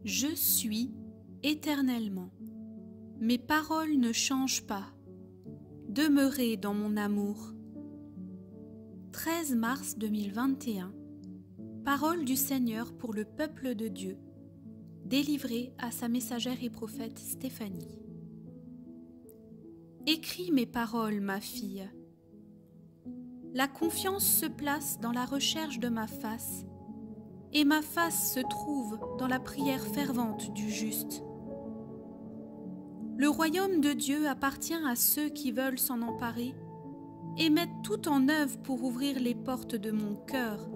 Je suis éternellement. Mes paroles ne changent pas. Demeurez dans mon amour. 13 mars 2021. Parole du Seigneur pour le peuple de Dieu, délivrée à sa messagère et prophète Stéphanie. Écris mes paroles, ma fille. La confiance se place dans la recherche de ma face, et ma face se trouve dans la prière fervente du juste. Le royaume de Dieu appartient à ceux qui veulent s'en emparer et mettent tout en œuvre pour ouvrir les portes de mon cœur,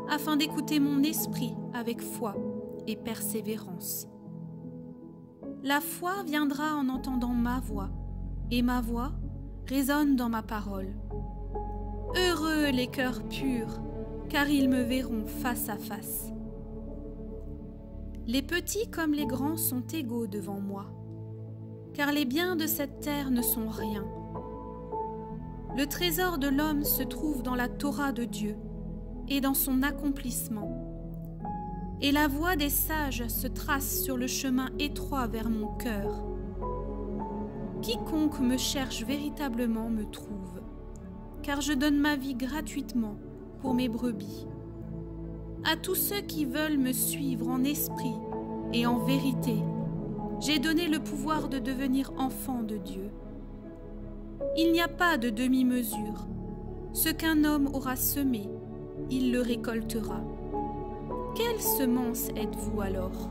afin d'écouter mon esprit avec foi et persévérance. La foi viendra en entendant ma voix, et ma voix résonne dans ma parole. Heureux les cœurs purs, car ils me verront face à face. Les petits comme les grands sont égaux devant moi, car les biens de cette terre ne sont rien. Le trésor de l'homme se trouve dans la Torah de Dieu et dans son accomplissement. Et la voie des sages se trace sur le chemin étroit vers mon cœur. Quiconque me cherche véritablement me trouve, car je donne ma vie gratuitement pour mes brebis. À tous ceux qui veulent me suivre en esprit et en vérité, j'ai donné le pouvoir de devenir enfant de Dieu. Il n'y a pas de demi-mesure. Ce qu'un homme aura semé, il le récoltera. Quelle semence êtes-vous alors?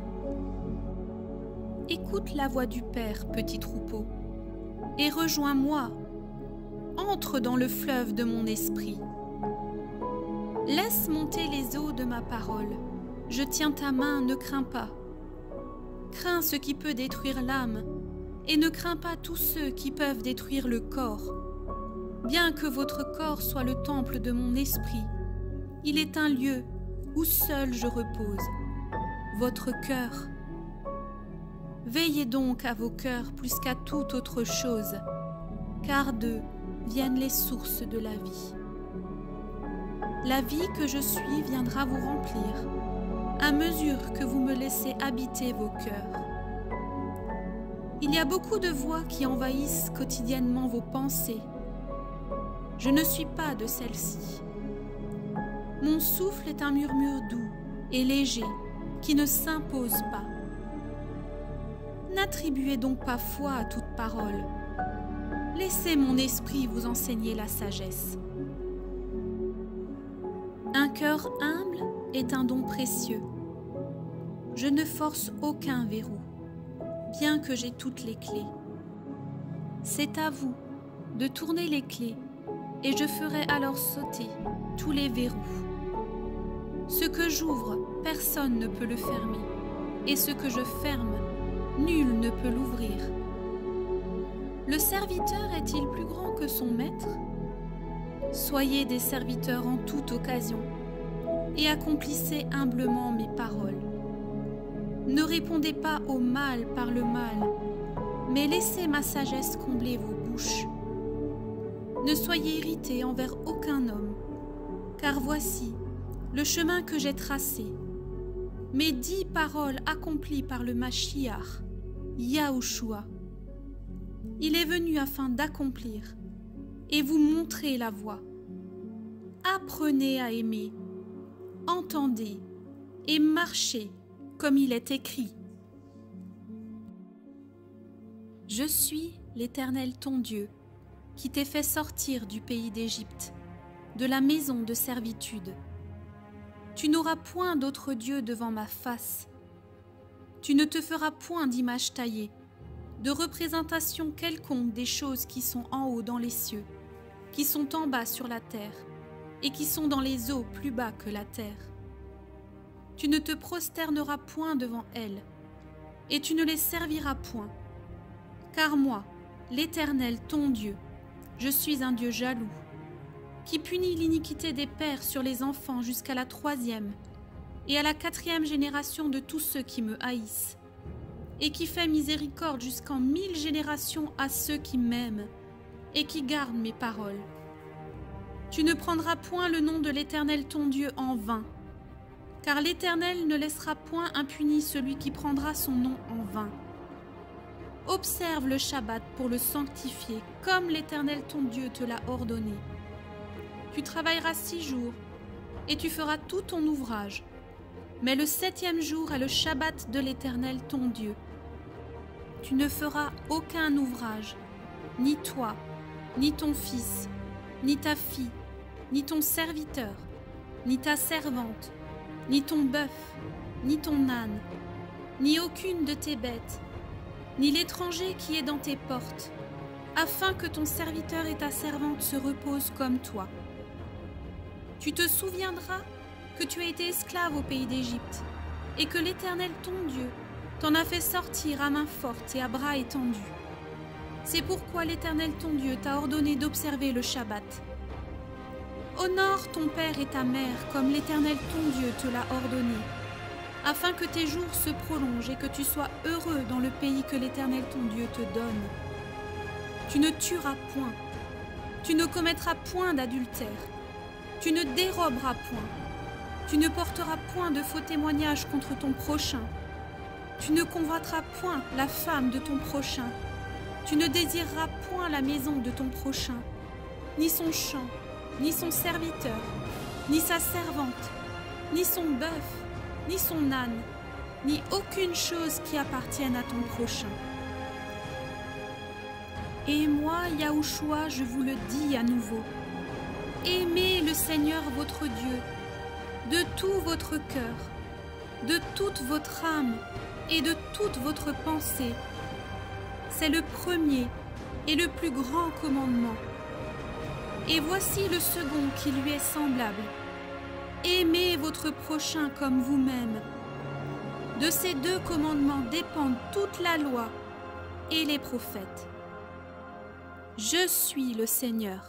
Écoute la voix du Père, petit troupeau, et rejoins-moi. Entre dans le fleuve de mon esprit. Laisse monter les eaux de ma parole. Je tiens ta main, ne crains pas. Crains ce qui peut détruire l'âme, et ne crains pas tous ceux qui peuvent détruire le corps. Bien que votre corps soit le temple de mon esprit, il est un lieu où seul je repose, votre cœur. Veillez donc à vos cœurs plus qu'à toute autre chose, car d'eux viennent les sources de la vie. La vie que je suis viendra vous remplir, à mesure que vous me laissez habiter vos cœurs. Il y a beaucoup de voix qui envahissent quotidiennement vos pensées. Je ne suis pas de celle-ci. Mon souffle est un murmure doux et léger qui ne s'impose pas. N'attribuez donc pas foi à toute parole. Laissez mon esprit vous enseigner la sagesse. Un cœur humble est un don précieux. Je ne force aucun verrou, bien que j'ai toutes les clés. C'est à vous de tourner les clés, et je ferai alors sauter tous les verrous. Ce que j'ouvre, personne ne peut le fermer, et ce que je ferme, nul ne peut l'ouvrir. Le serviteur est-il plus grand que son maître? Soyez des serviteurs en toute occasion et accomplissez humblement mes paroles. Ne répondez pas au mal par le mal, mais laissez ma sagesse combler vos bouches. Ne soyez irrités envers aucun homme, car voici le chemin que j'ai tracé. Mes 10 paroles accomplies par le Mashiach, Yahushua. Il est venu afin d'accomplir et vous montrer la voie. Apprenez à aimer, entendez et marchez comme il est écrit. Je suis l'Éternel ton Dieu, qui t'ai fait sortir du pays d'Égypte, de la maison de servitude. Tu n'auras point d'autre Dieu devant ma face. Tu ne te feras point d'image taillée, de représentation quelconque des choses qui sont en haut dans les cieux, qui sont en bas sur la terre, et qui sont dans les eaux plus bas que la terre. Tu ne te prosterneras point devant elles, et tu ne les serviras point. Car moi, l'Éternel ton Dieu, je suis un Dieu jaloux, qui punit l'iniquité des pères sur les enfants jusqu'à la 3e et à la 4e génération de tous ceux qui me haïssent, et qui fait miséricorde jusqu'en 1000 générations à ceux qui m'aiment et qui gardent mes paroles. Tu ne prendras point le nom de l'Éternel ton Dieu en vain. car l'Éternel ne laissera point impuni celui qui prendra son nom en vain. Observe le Shabbat pour le sanctifier, comme l'Éternel ton Dieu te l'a ordonné. Tu travailleras 6 jours, et tu feras tout ton ouvrage. Mais le 7e jour est le Shabbat de l'Éternel ton Dieu. Tu ne feras aucun ouvrage, ni toi, ni ton fils, ni ta fille, ni ton serviteur, ni ta servante, ni ton bœuf, ni ton âne, ni aucune de tes bêtes, ni l'étranger qui est dans tes portes, afin que ton serviteur et ta servante se reposent comme toi. Tu te souviendras que tu as été esclave au pays d'Égypte, et que l'Éternel ton Dieu t'en a fait sortir à main forte et à bras étendus. C'est pourquoi l'Éternel ton Dieu t'a ordonné d'observer le Shabbat. Honore ton père et ta mère comme l'Éternel ton Dieu te l'a ordonné, afin que tes jours se prolongent et que tu sois heureux dans le pays que l'Éternel ton Dieu te donne. Tu ne tueras point, tu ne commettras point d'adultère, tu ne déroberas point, tu ne porteras point de faux témoignages contre ton prochain, tu ne convoiteras point la femme de ton prochain, tu ne désireras point la maison de ton prochain, ni son champ, ni son serviteur, ni sa servante, ni son bœuf, ni son âne, ni aucune chose qui appartienne à ton prochain. Et moi, Yahushua, je vous le dis à nouveau, aimez le Seigneur votre Dieu de tout votre cœur, de toute votre âme et de toute votre pensée. C'est le premier et le plus grand commandement. Et voici le second qui lui est semblable. Aimez votre prochain comme vous-même. De ces 2 commandements dépendent toute la loi et les prophètes. Je suis le Seigneur.